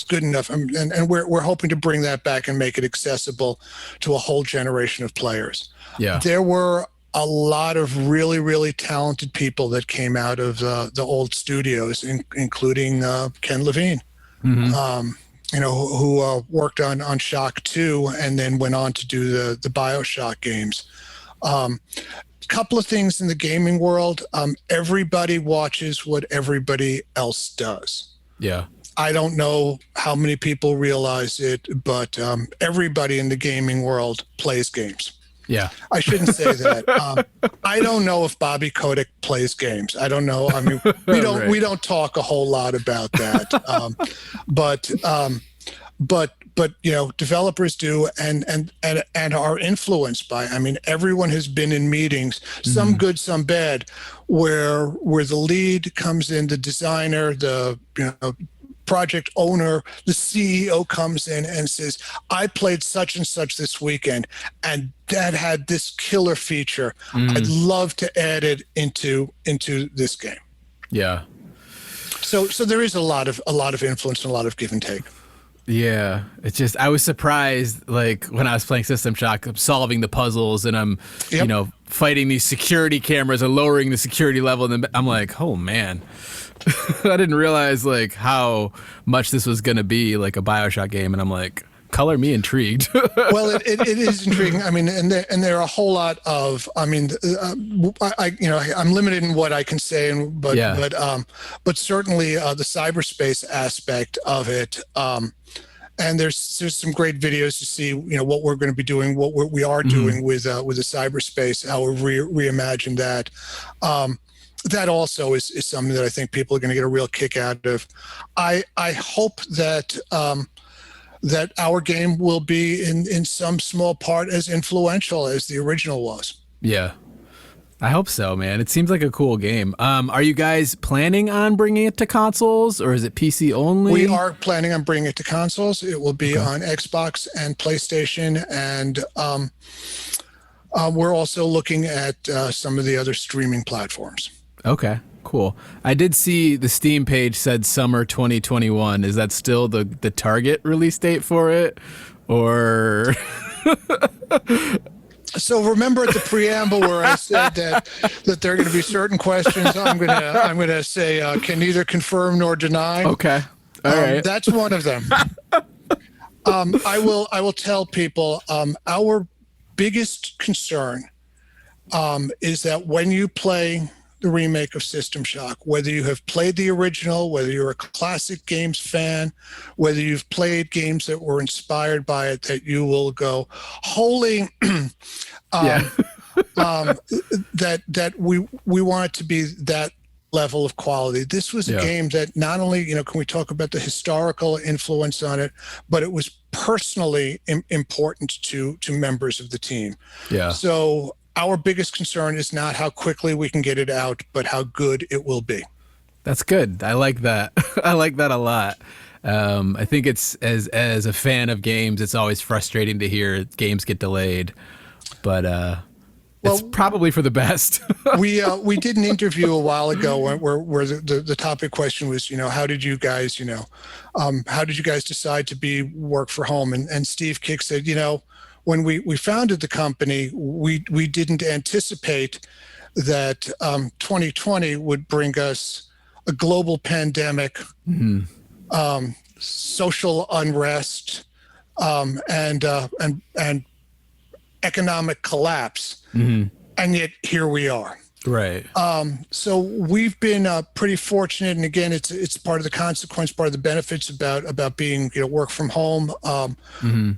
good enough, and we're hoping to bring that back and make it accessible to a whole generation of players. Yeah, there were a lot of really, really talented people that came out of the old studios, including Ken Levine, who worked on Shock 2 and then went on to do the BioShock games. Couple of things in the gaming world. Everybody watches what everybody else does. Yeah. I don't know how many people realize it, but everybody in the gaming world plays games. Yeah. I shouldn't say that. I don't know if Bobby Kotick plays games. I don't know. I mean, we don't talk a whole lot about that. But developers do and are influenced by. I mean, everyone has been in meetings, some good, some bad, where the lead comes in, the designer, the project owner, the CEO comes in and says, I played such and such this weekend, and that had this killer feature. I'd love to add it into this game. Yeah. So there is a lot of influence and a lot of give and take. Yeah, it's just I was surprised, like when I was playing System Shock, I'm solving the puzzles and I'm, fighting these security cameras and lowering the security level, and then I'm like, oh man, I didn't realize like how much this was gonna be like a BioShock game, and I'm like, color me intrigued. Well, it is intriguing. I mean, and there are a whole lot of. I mean, I'm limited in what I can say, but certainly the cyberspace aspect of it. And there's some great videos to see, what we're going to be doing, what we are doing with the cyberspace, how we reimagined that. That also is something that I think people are going to get a real kick out of. I hope that that our game will be in some small part as influential as the original was. Yeah. I hope so, man. It seems like a cool game. Are you guys planning on bringing it to consoles, or is it PC only? We are planning on bringing it to consoles. It will be on Xbox and PlayStation, and we're also looking at some of the other streaming platforms. Okay, cool. I did see the Steam page said summer 2021. Is that still the target release date for it, or? So remember at the preamble where I said that there are going to be certain questions I'm going to say can neither confirm nor deny. Okay, all right. That's one of them. I will tell people our biggest concern is that when you play the remake of System Shock, whether you have played the original, whether you're a classic games fan, whether you've played games that were inspired by it, that you will go, holy, that we want it to be that level of quality. This was a game that not only, can we talk about the historical influence on it, but it was personally important to members of the team. Yeah. So our biggest concern is not how quickly we can get it out, but how good it will be. That's good. I like that. I like that a lot. I think it's as a fan of games, it's always frustrating to hear games get delayed. But it's probably for the best. We did an interview a while ago where the topic question was, how did you guys, how did you guys decide to be work for home? And Steve Kick said, when we founded the company, we didn't anticipate that 2020 would bring us a global pandemic, social unrest, and economic collapse, and yet here we are. Right. So we've been pretty fortunate, and again, it's part of the consequence, part of the benefits about being work from home.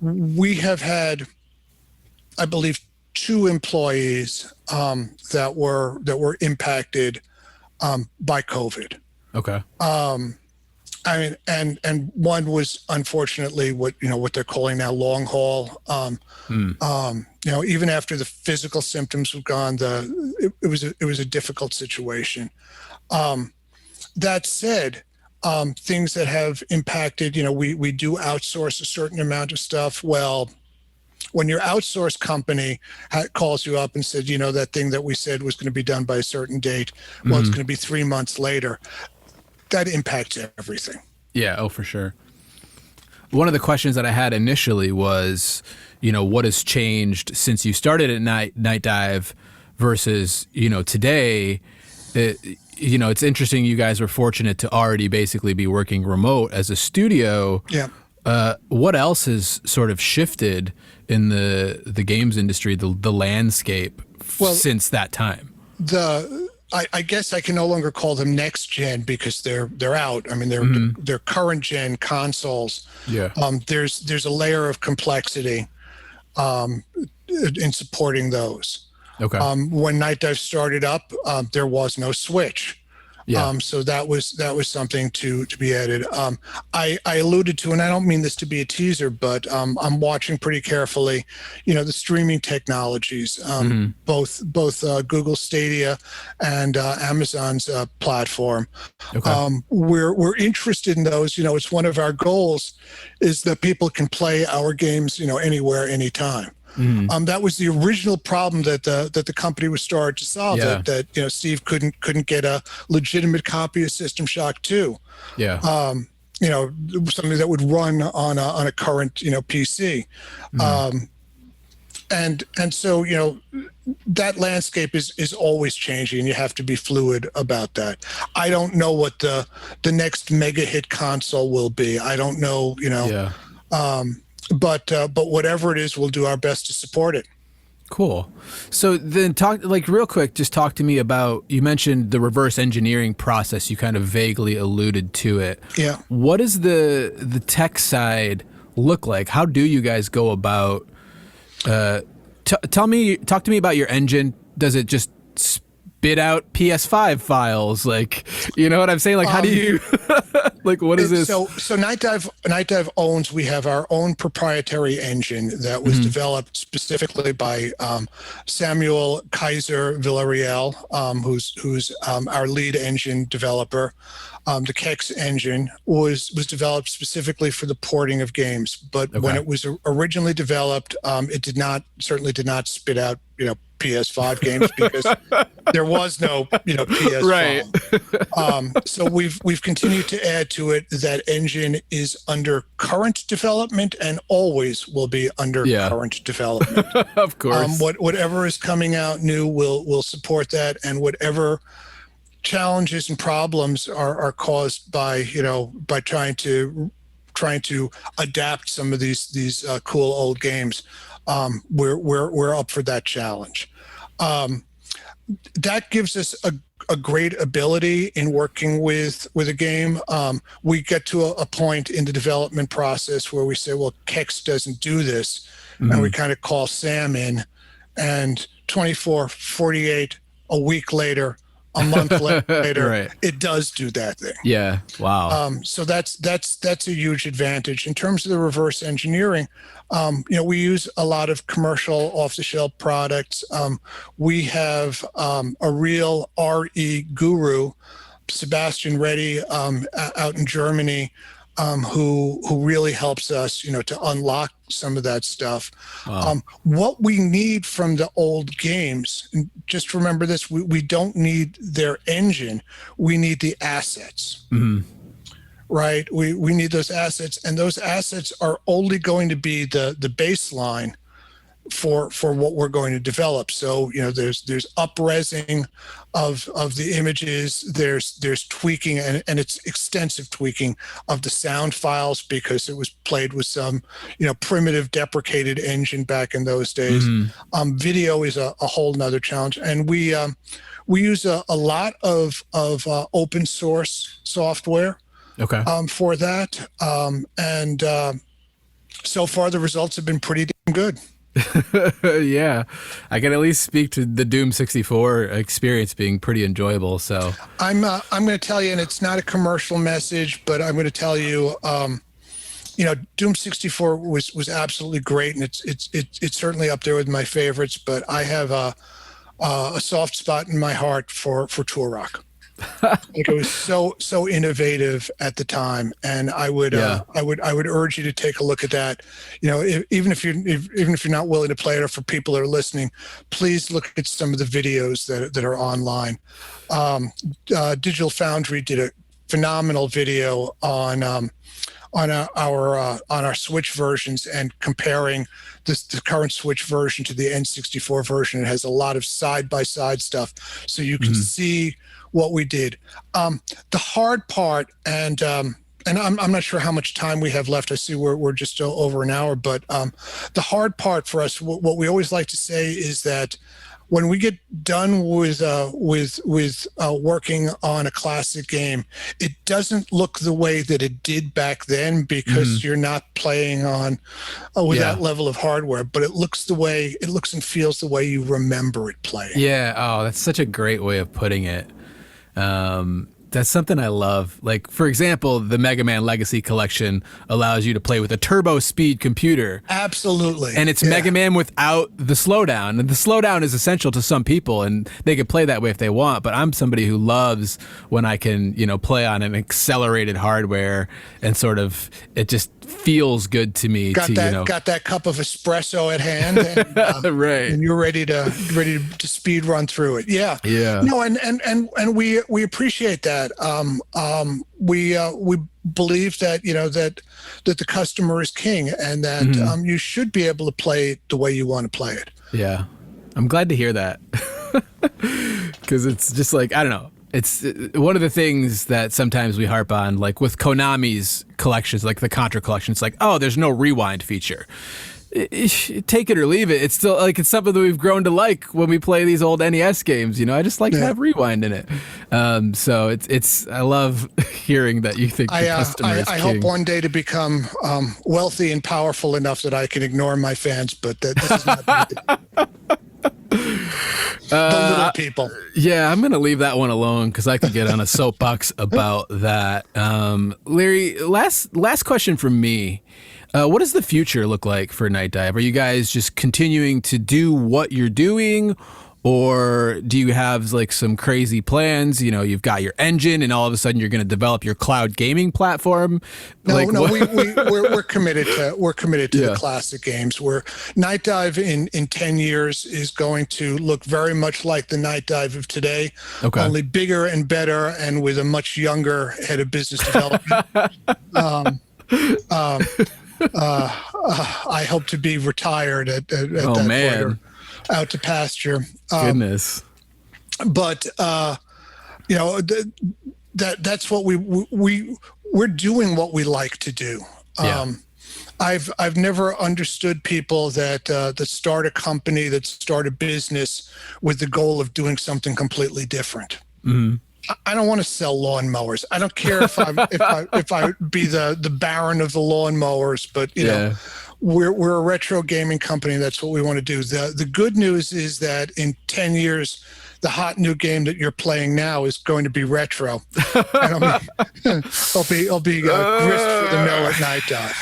We have had, I believe, 2 employees that were impacted by COVID. Okay. I mean, and one was unfortunately what they're calling now long haul. Even after the physical symptoms were gone, it was a difficult situation. That said, things that have impacted, we do outsource a certain amount of stuff. Well, when your outsource company calls you up and said, that thing that we said was going to be done by a certain date, well, it's going to be 3 months later. That impacts everything. Yeah. Oh, for sure. One of the questions that I had initially was, what has changed since you started at Nightdive versus, today? It's interesting. You guys were fortunate to already basically be working remote as a studio. Yeah. What else has sort of shifted in the games industry, the landscape since that time? I guess I can no longer call them next gen because they're out. I mean, they're current gen consoles. Yeah. There's a layer of complexity in supporting those. Okay. When Nightdive started up, there was no Switch. Yeah. So that was something to be added. I alluded to, and I don't mean this to be a teaser, but I'm watching pretty carefully, the streaming technologies, both Google Stadia and Amazon's platform. Okay. We're interested in those. It's one of our goals is that people can play our games, anywhere, anytime. That was the original problem that the company was started to solve. Yeah. That Steve couldn't get a legitimate copy of System Shock 2. Yeah. Something that would run on a current PC. And so that landscape is always changing, and you have to be fluid about that. I don't know what the next mega hit console will be. I don't know. Yeah. But whatever it is, we'll do our best to support it. Cool. So then real quick, just talk to me about, you mentioned the reverse engineering process. You kind of vaguely alluded to it. Yeah. What does the tech side look like? How do you guys go about, talk to me about your engine. Does it just spit out PS5 files? You know what I'm saying? How do you, what is this? So Nightdive owns, we have our own proprietary engine that was developed specifically by Samuel Kaiser Villarreal, who's our lead engine developer. The Kex engine was developed specifically for the porting of games, but when it was originally developed, it certainly did not spit out, PS5 games because there was no, PS5. Right. So we've continued to add to it. That engine is under current development and always will be under current development. Of course. Whatever is coming out new, will support that, and whatever challenges and problems are caused by trying to adapt some of these cool old games. We're up for that challenge. That gives us a great ability in working with a game. We get to a point in the development process where we say, well, Kex doesn't do this. And we kind of call Sam in, and 24, 48, a week later, a month later, right. It does do that thing. Yeah. Wow. So that's a huge advantage. In terms of the reverse engineering, we use a lot of commercial off-the-shelf products. We have a real RE guru, Sebastian Reddy, out in Germany, who really helps us, to unlock some of that stuff. Wow. What we need from the old games, and just remember this: we don't need their engine; we need the assets. Mm-hmm. Right? We need those assets, and those assets are only going to be the baseline for what we're going to develop. So there's up-resing of the images, there's tweaking, and it's extensive tweaking of the sound files, because it was played with some primitive deprecated engine back in those days. Mm-hmm. Video is a whole nother challenge, and we use a lot of open source software for that, and so far the results have been pretty damn good. Yeah, I can at least speak to the Doom 64 experience being pretty enjoyable. So I'm going to tell you, and it's not a commercial message, but I'm going to tell you, Doom 64 was absolutely great, and it's certainly up there with my favorites. But I have a soft spot in my heart for Turok. Like, it was so innovative at the time, and I would urge you to take a look at that. Even if you're not willing to play it, or for people that are listening, please look at some of the videos that are online. Digital Foundry did a phenomenal video on our Switch versions, and comparing the current Switch version to the N64 version. It has a lot of side-by-side stuff, so you can see what we did. The hard part, and I'm not sure how much time we have left. I see we're just over an hour, but the hard part for us, what we always like to say, is that when we get done with working on a classic game, it doesn't look the way that it did back then, because you're not playing on with that level of hardware, but it looks and feels the way you remember it playing. Yeah. Oh, that's such a great way of putting it. That's something I love. Like, for example, the Mega Man Legacy Collection allows you to play with a turbo speed computer. Absolutely. And it's Mega Man without the slowdown. And the slowdown is essential to some people, and they can play that way if they want. But I'm somebody who loves when I can, play on an accelerated hardware, and sort of, it just feels good to me. Got that cup of espresso at hand, and, right, and you're ready to speed run through it. Yeah. No, and we appreciate that. We believe that that the customer is king, and that you should be able to play it the way you want to play it. Yeah, I'm glad to hear that, because it's just like, I don't know. It's one of the things that sometimes we harp on, like with Konami's collections, like the Contra collection. It's like, oh, there's no rewind feature. Take it or leave it. It's still like, it's something that we've grown to like when we play these old NES games. I just like to have rewind in it. So it's I love hearing that you think the customer is I king. hope one day to become wealthy and powerful enough that I can ignore my fans, but this is not. The little people. Yeah, I'm gonna leave that one alone, because I could get on a soapbox about that. Larry, last question from me. What does the future look like for Nightdive? Are you guys just continuing to do what you're doing, or do you have like some crazy plans? You've got your engine, and all of a sudden you're going to develop your cloud gaming platform. We're committed to the classic games. Nightdive in 10 years is going to look very much like the Nightdive of today, only bigger and better, and with a much younger head of business development. I hope to be retired at that point, or out to pasture. Goodness. But that's what we're doing what we like to do. I've never understood people that start a company, that start a business with the goal of doing something completely different. Mm-hmm. I don't want to sell lawnmowers. I don't care if I be the baron of the lawnmowers, but we're a retro gaming company. That's what we want to do. The good news is that in 10 years, the hot new game that you're playing now is going to be retro. And I'll be grist for the mill at Nightdive.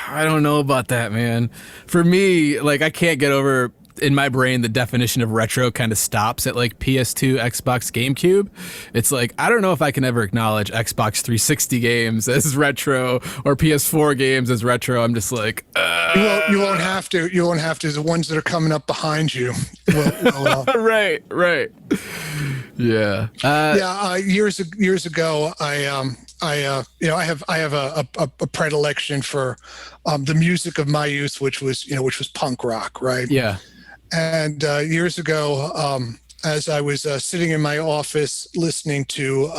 I don't know about that, man. For me, like, I can't get over in my brain, the definition of retro kind of stops at like PS2, Xbox, GameCube. It's like, I don't know if I can ever acknowledge Xbox 360 games as retro or PS4 games as retro. I'm just like, You won't have to. You won't have to. The ones that are coming up behind you will right. Yeah. Years ago, I have a predilection for the music of my youth, which was punk rock, right? Yeah. And years ago, as I was sitting in my office listening to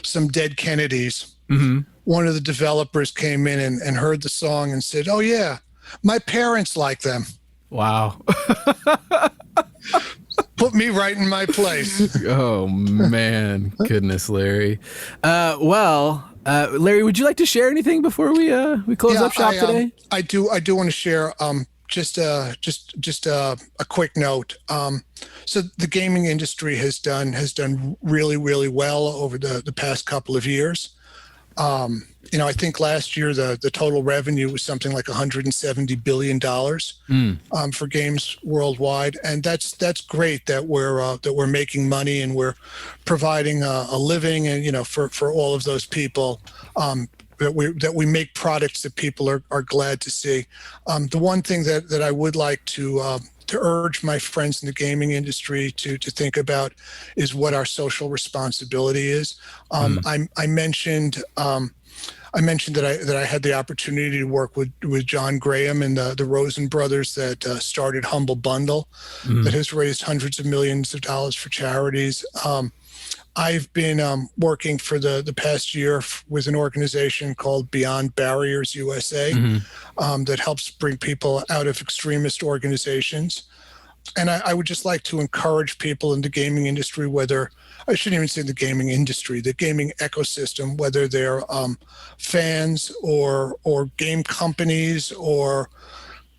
some Dead Kennedys, one of the developers came in and heard the song and said, "Oh yeah, my parents like them." Wow. Put me right in my place. Oh man, goodness, Larry. Larry, would you like to share anything before we close up shop today? I do want to share just a quick note. So the gaming industry has done really, really well over the past couple of years. I think last year the total revenue was something like $170 billion for games worldwide, and that's great that we're making money and we're providing a living, and for all of those people that we make products that people are glad to see. The one thing that I would like to urge my friends in the gaming industry to think about is what our social responsibility is. I mentioned that I had the opportunity to work with John Graham and the Rosen brothers that started Humble Bundle, that has raised hundreds of millions of dollars for charities. I've been working for the past year with an organization called Beyond Barriers USA that helps bring people out of extremist organizations. And I would just like to encourage people in the gaming industry, whether I shouldn't even say the gaming industry, the gaming ecosystem, whether they're fans or game companies or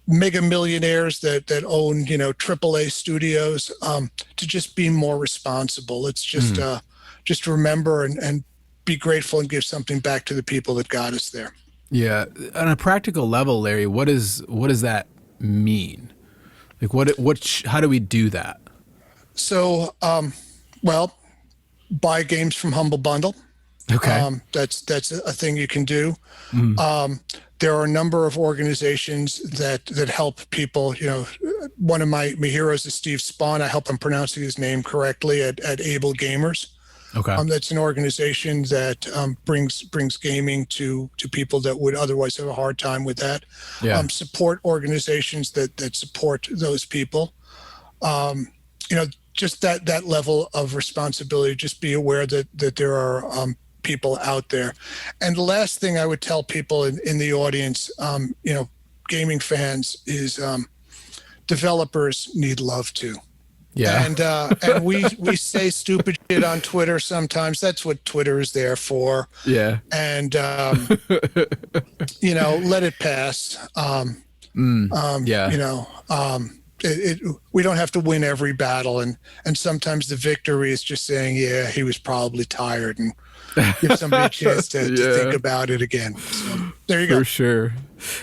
mega millionaires that own AAA studios, to just be more responsible. It's just remember and be grateful and give something back to the people that got us there. Yeah, on a practical level, Larry, what does that mean? Like how do we do that? So, buy games from Humble Bundle. Okay. That's a thing you can do. There are a number of organizations that help people. One of my heroes is Steve Spawn. I hope I'm pronouncing his name correctly at Able Gamers. Okay. That's an organization that brings gaming to people that would otherwise have a hard time with that. Yeah. Support organizations that support those people. Just that level of responsibility. Just be aware that there are people out there. And the last thing I would tell people in the audience, gaming fans, is developers need love too. Yeah. And we say stupid shit on Twitter sometimes. That's what Twitter is there for. Yeah. And let it pass. We don't have to win every battle, and sometimes the victory is just saying, yeah, he was probably tired, and give somebody a chance to think about it again. So there you go. For sure.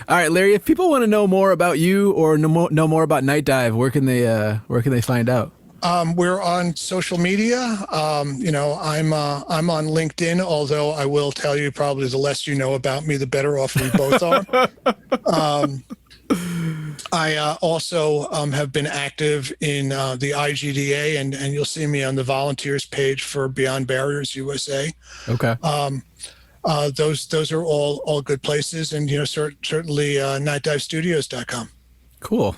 All right, Larry, if people want to know more about you or know more about Nightdive, where can they find out? We're on social media. I'm on LinkedIn, although I will tell you, probably the less you know about me, the better off we both are. I also have been active in the IGDA, and you'll see me on the volunteers page for Beyond Barriers USA. Okay. Those are all good places, and certainly nightdivestudios.com. Cool.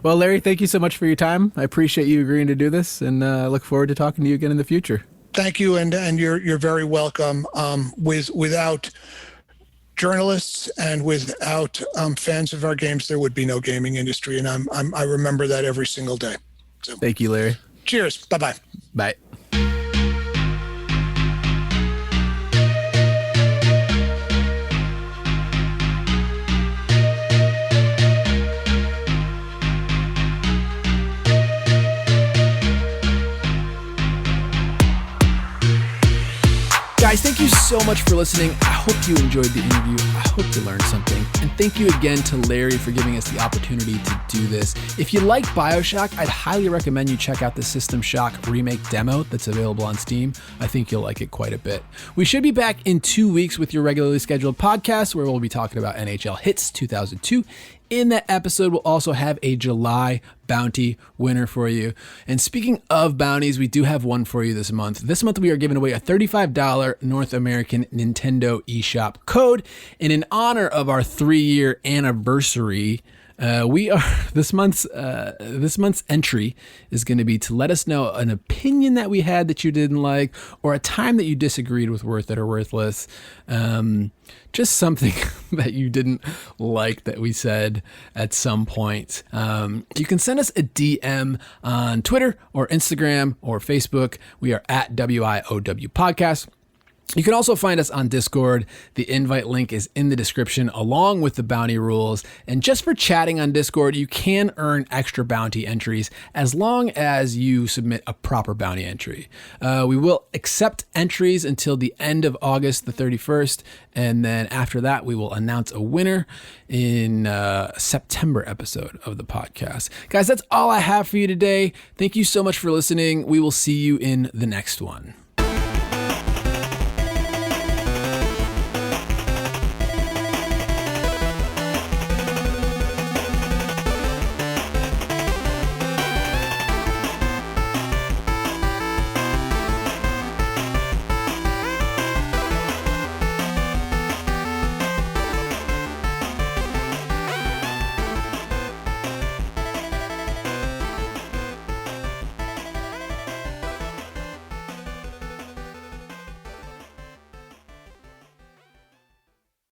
Well, Larry, thank you so much for your time. I appreciate you agreeing to do this, and look forward to talking to you again in the future. Thank you, and you're very welcome. Without journalists and without fans of our games, there would be no gaming industry, and I remember that every single day. So, thank you, Larry. Cheers. Bye-bye. Bye. Guys, thank you so much for listening. I hope you enjoyed the interview. I hope you learned something. And thank you again to Larry for giving us the opportunity to do this. If you like BioShock, I'd highly recommend you check out the System Shock remake demo that's available on Steam. I think you'll like it quite a bit. We should be back in 2 weeks with your regularly scheduled podcast where we'll be talking about NHL Hits 2002. In that episode, we'll also have a July bounty winner for you. And speaking of bounties, we do have one for you this month. This month, we are giving away a $35 North American Nintendo eShop code. And in honor of our 3-year anniversary, this month's entry is going to be to let us know an opinion that we had that you didn't like, or a time that you disagreed with Worth It or Worthless. Just something that you didn't like that we said at some point. You can send us a DM on Twitter or Instagram or Facebook. We are at WIOW Podcast. You can also find us on Discord. The invite link is in the description along with the bounty rules. And just for chatting on Discord, you can earn extra bounty entries as long as you submit a proper bounty entry. We will accept entries until the end of August the 31st. And then after that, we will announce a winner in a September episode of the podcast. Guys, that's all I have for you today. Thank you so much for listening. We will see you in the next one.